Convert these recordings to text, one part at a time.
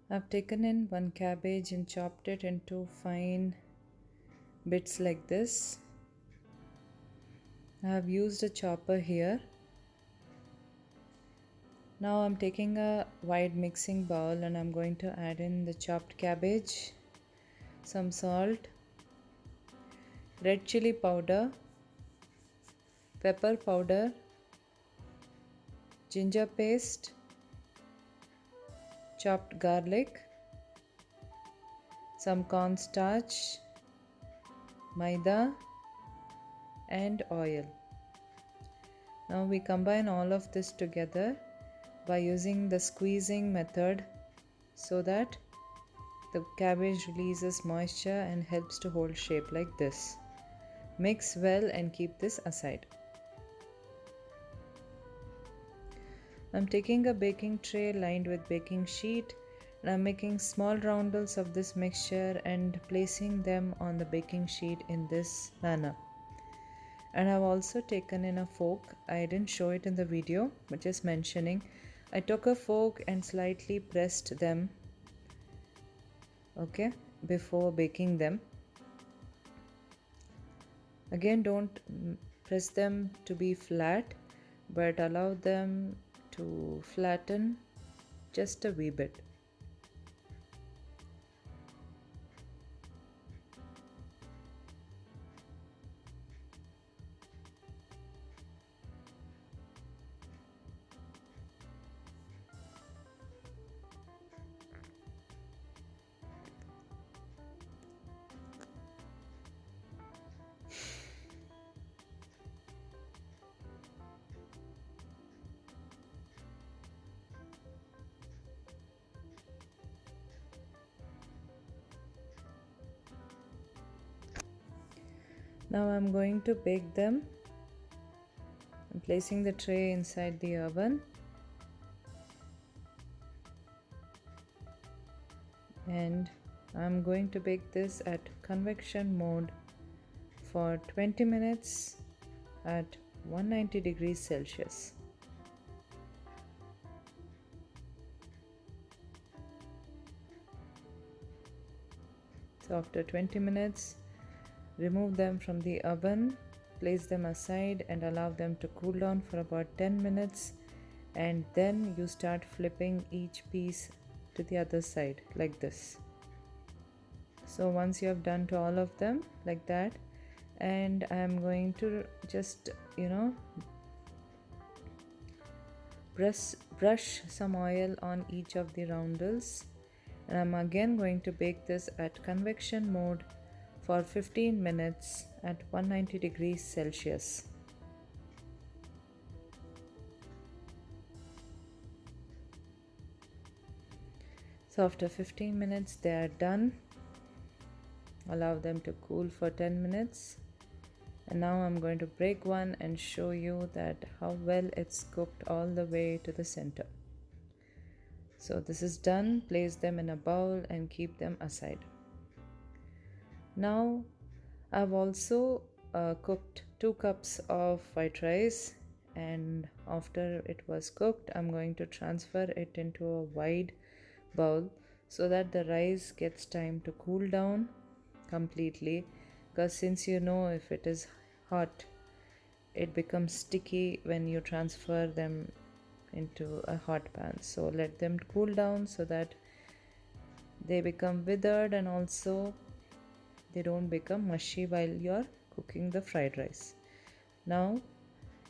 I've taken in one cabbage and chopped it into fine bits like this. I have used a chopper here. Now I'm taking a wide mixing bowl and I'm going to add in the chopped cabbage, some salt, red chili powder, pepper powder, ginger paste, chopped garlic, some cornstarch, Maida, and oil. Now we combine all of this together by using the squeezing method so that the cabbage releases moisture and helps to hold shape like this. Mix well and keep this aside. I'm taking a baking tray lined with baking sheet and I'm making small roundels of this mixture and placing them on the baking sheet in this manner. And I've also taken in a fork. I didn't show it in the video, but just mentioning. I took a fork and slightly pressed them, okay, before baking them. Again, don't press them to be flat, but allow them to flatten just a wee bit. Now I'm going to bake them. I'm placing the tray inside the oven and I'm going to bake this at convection mode for 20 minutes at 190 degrees Celsius. So after 20 minutes, remove them from the oven, place them aside and allow them to cool down for about 10 minutes, and then you start flipping each piece to the other side like this. So once you have done to all of them like that, and I'm going to just brush some oil on each of the roundels, and I'm again going to bake this at convection mode for 15 minutes at 190 degrees Celsius. So after 15 minutes they are done. Allow them to cool for 10 minutes. And now I'm going to break one and show you that how well it's cooked all the way to the center. So this is done. Place them in a bowl and keep them aside. Now I've also cooked 2 cups of white rice, and after it was cooked I'm going to transfer it into a wide bowl so that the rice gets time to cool down completely, because since if it is hot it becomes sticky when you transfer them into a hot pan. So let them cool down so that they become withered and also they don't become mushy while you're cooking the fried rice. Now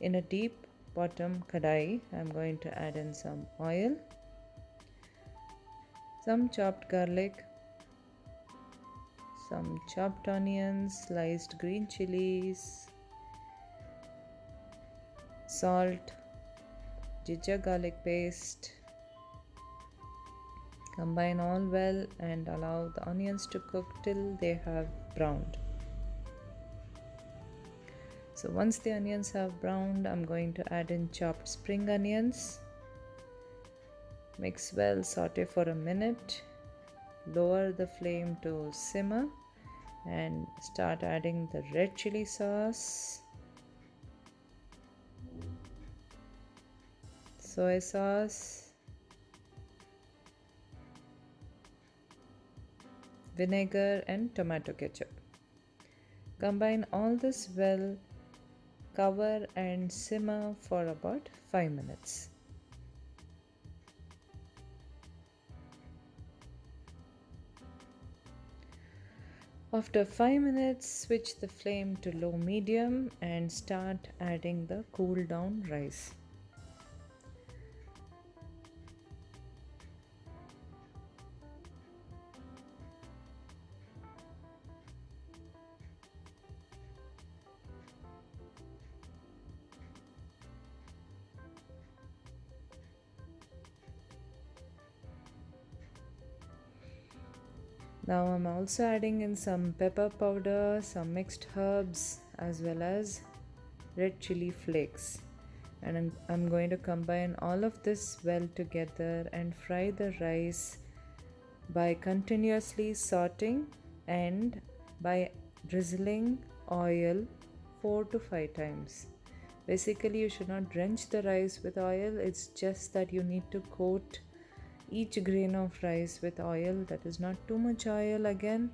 in a deep bottom kadai I'm going to add in some oil, some chopped garlic, some chopped onions, sliced green chilies, salt, ginger garlic paste. Combine all well and allow the onions to cook till they have browned. So once the onions have browned, I'm going to add in chopped spring onions. Mix well, saute for a minute. Lower the flame to simmer and start adding the red chili sauce, soy sauce, vinegar and tomato ketchup. Combine all this well, cover and simmer for about 5 minutes. After 5 minutes, switch the flame to low medium and start adding the cool down rice. Now I'm also adding in some pepper powder, some mixed herbs, as well as red chili flakes. And I'm going to combine all of this well together and fry the rice by continuously sauteing and by drizzling oil 4 to 5 times. Basically, you should not drench the rice with oil, it's just that you need to coat each grain of rice with oil. That is not too much oil. Again,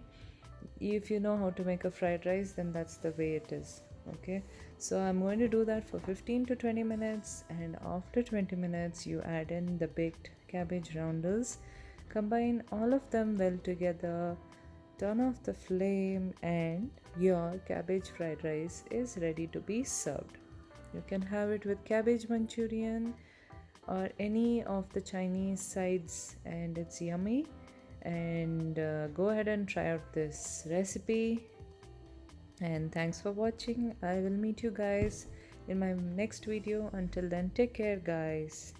if you know how to make a fried rice, then that's the way it is. Okay, so I'm going to do that for 15 to 20 minutes, and after 20 minutes you add in the baked cabbage roundels. Combine all of them well together, turn off the flame, and your cabbage fried rice is ready to be served. You can have it with cabbage manchurian or any of the Chinese sides, and it's yummy. And go ahead and try out this recipe. And thanks for watching. I will meet you guys in my next video. Until then, take care, guys.